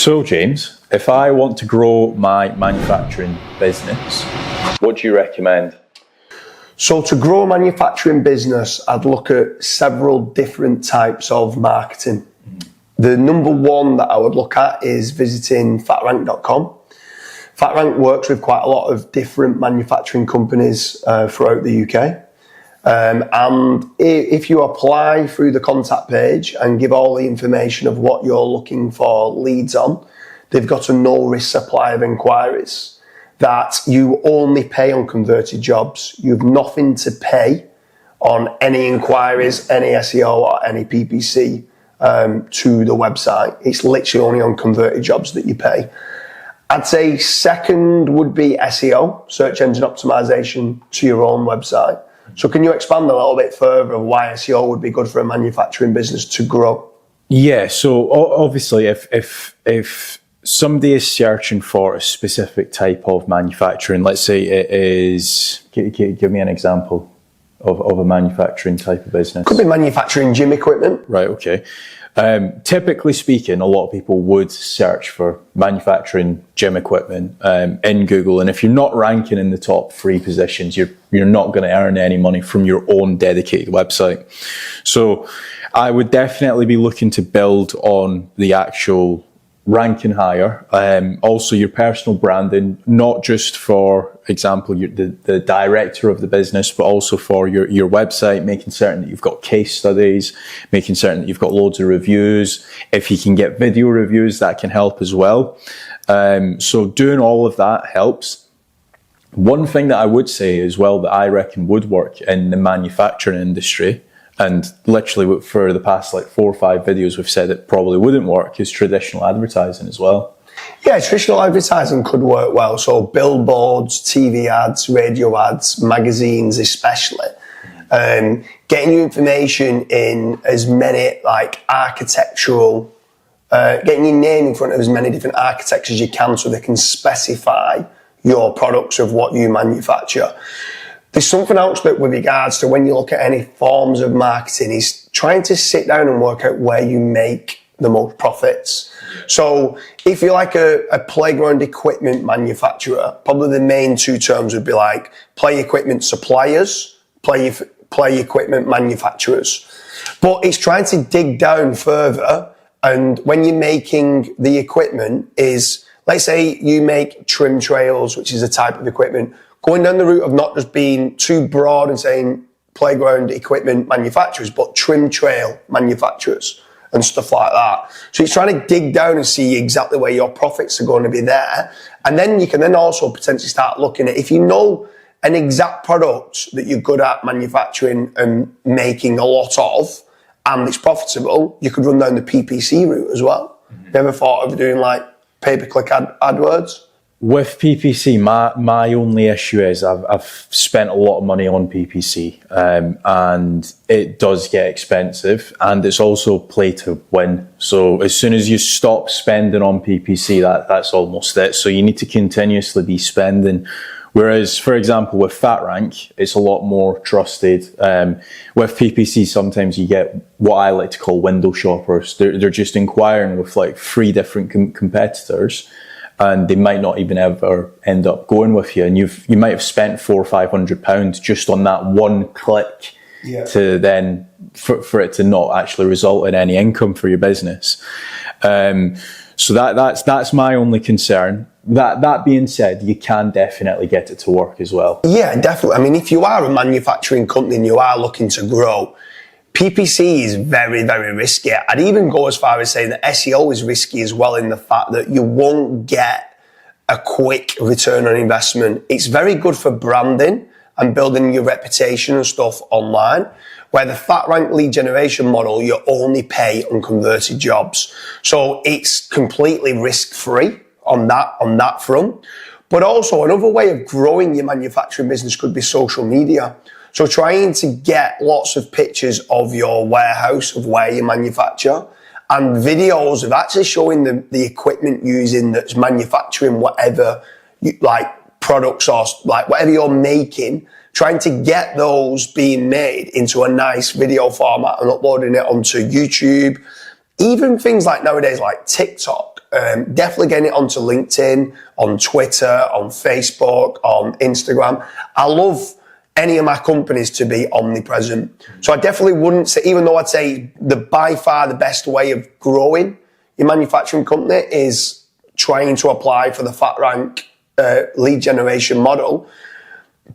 So James, if I want to grow my manufacturing business, what do you recommend? So to grow a manufacturing business, I'd look at several different types of marketing. The number one that I would look at is visiting fatrank.com. Fatrank works with quite a lot of different manufacturing companies throughout the UK. And if you apply through the contact page and give all the information of what you're looking for leads on, they've got a no-risk supply of inquiries that you only pay on converted jobs. You've nothing to pay on any inquiries, any SEO or any PPC to the website. It's literally only on converted jobs that you pay. I'd say second would be SEO, search engine optimization, to your own website. So can you expand a little bit further of why SEO would be good for a manufacturing business to grow? Yeah, so obviously if somebody is searching for a specific type of manufacturing, let's say it is, give me an example of a manufacturing type of business. Could be manufacturing gym equipment. Right, okay. Typically speaking, a lot of people would search for manufacturing gym equipment in Google, and if you're not ranking in the top 3 positions, you're not going to earn any money from your own dedicated website. So I would definitely be looking to build on the actual ranking higher. Also your personal branding, not just for example, the director of the business, but also for your website, making certain that you've got case studies, making certain that you've got loads of reviews. If you can get video reviews, that can help as well. So doing all of that helps. One thing that I would say as well that I reckon would work in the manufacturing industry, and literally for the past 4 or 5 videos we've said it probably wouldn't work, is traditional advertising as well. Yeah, traditional advertising could work well. So billboards, TV ads, radio ads, magazines especially. Getting your information in as many architectural, getting your name in front of as many different architects as you can so they can specify your products of what you manufacture. There's something else that with regards to when you look at any forms of marketing is trying to sit down and work out where you make the most profits. So if you're like a playground equipment manufacturer, probably the main 2 terms would be like play equipment suppliers, play equipment manufacturers. But it's trying to dig down further, and when you're making the equipment is, let's say you make trim trails, which is a type of equipment, going down the route of not just being too broad and saying playground equipment manufacturers, but trim trail manufacturers and stuff like that. So he's trying to dig down and see exactly where your profits are going to be there. And then you can then also potentially start looking at, if you know an exact product that you're good at manufacturing and making a lot of, and it's profitable, you could run down the PPC route as well. You ever thought of doing pay-per-click AdWords? With PPC, my only issue is I've spent a lot of money on PPC, and it does get expensive, and it's also play to win. So as soon as you stop spending on PPC, that's almost it. So you need to continuously be spending. Whereas, for example, with Fatrank, it's a lot more trusted. With PPC, sometimes you get what I like to call window shoppers. They're just inquiring with 3 different competitors, and they might not even ever end up going with you. And you might have spent £400 or £500 just on that one click, to then for it to not actually result in any income for your business. So that's my only concern. That being said, you can definitely get it to work as well. Yeah, definitely. I mean, if you are a manufacturing company and you are looking to grow, PPC is very, very risky. I'd even go as far as saying that SEO is risky as well, in the fact that you won't get a quick return on investment. It's very good for branding and building your reputation and stuff online, where the Fatrank lead generation model, you only pay on converted jobs. So it's completely risk-free on that front. But also another way of growing your manufacturing business could be social media. So trying to get lots of pictures of your warehouse, of where you manufacture, and videos of actually showing the equipment using that's manufacturing whatever products or whatever you're making, trying to get those being made into a nice video format and uploading it onto YouTube. Even things like nowadays like TikTok Definitely getting it onto LinkedIn, on Twitter, on Facebook, on Instagram. I love any of my companies to be omnipresent. So I definitely wouldn't say, even though I'd say by far the best way of growing your manufacturing company is trying to apply for the Fatrank lead generation model,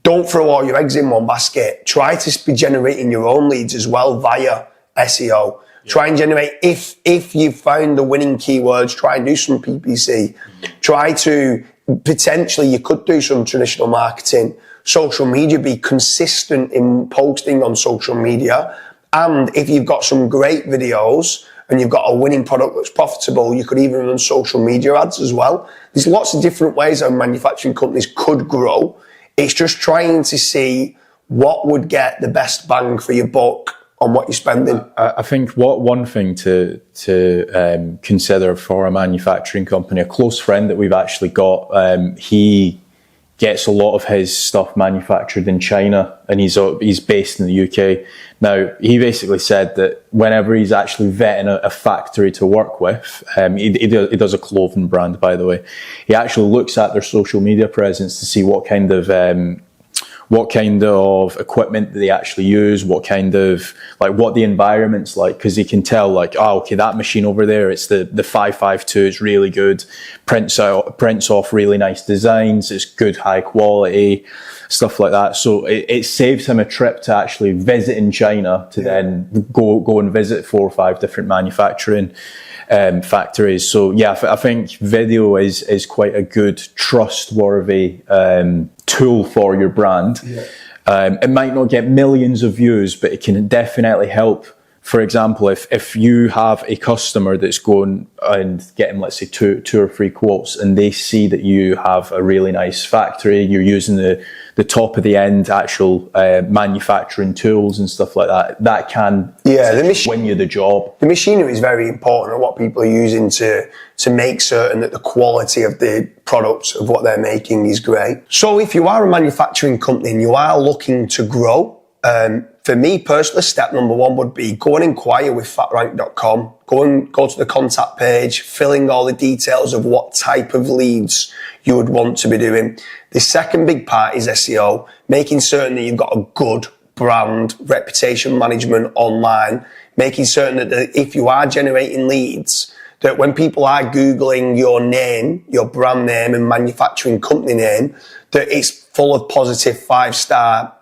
don't throw all your eggs in one basket. Try to be generating your own leads as well via SEO. Yeah. Try and generate, if you've found the winning keywords, try and do some PPC. Try to, potentially you could do some traditional marketing, social media, be consistent in posting on social media. And if you've got some great videos and you've got a winning product that's profitable, you could even run social media ads as well. There's lots of different ways that manufacturing companies could grow. It's just trying to see what would get the best bang for your buck on what you're spending. I think one thing to consider for a manufacturing company, a close friend that we've actually got, he gets a lot of his stuff manufactured in China, and he's based in the UK. Now, he basically said that whenever he's actually vetting a factory to work with, he does a clothing brand, by the way, he actually looks at their social media presence to see what kind of equipment they actually use, what the environment's like, because he can tell, like, oh, okay, that machine over there, it's the 552, it's really good, prints off really nice designs, it's good high quality, stuff like that. So it saves him a trip to actually visit in China to then go and visit 4 or 5 different manufacturing factories. So yeah, I think video is quite a good, trustworthy tool for your brand. Yeah. It might not get millions of views, but it can definitely help. For example, if you have a customer that's going and getting, let's say, two or 3 quotes, and they see that you have a really nice factory, you're using the top of the end actual manufacturing tools and stuff like that, that can win you the job. The machinery is very important, and what people are using to make certain that the quality of the products of what they're making is great. So if you are a manufacturing company and you are looking to grow, for me personally, step number 1 would be go and inquire with fatrank.com. Go to the contact page, fill in all the details of what type of leads you would want to be doing. The second big part is SEO, making certain that you've got a good brand reputation management online, making certain that if you are generating leads, that when people are Googling your name, your brand name and manufacturing company name, that it's full of positive 5-star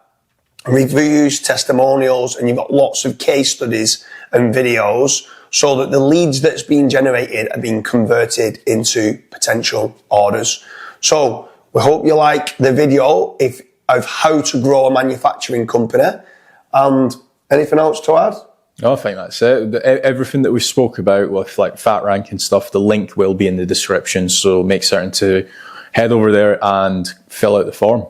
reviews, testimonials, and you've got lots of case studies and videos so that the leads that's being generated are being converted into potential orders. So we hope you like the video of how to grow a manufacturing company. And anything else to add? No, I think that's it. Everything that we spoke about with like Fatrank and stuff, the link will be in the description. So make certain to head over there and fill out the form.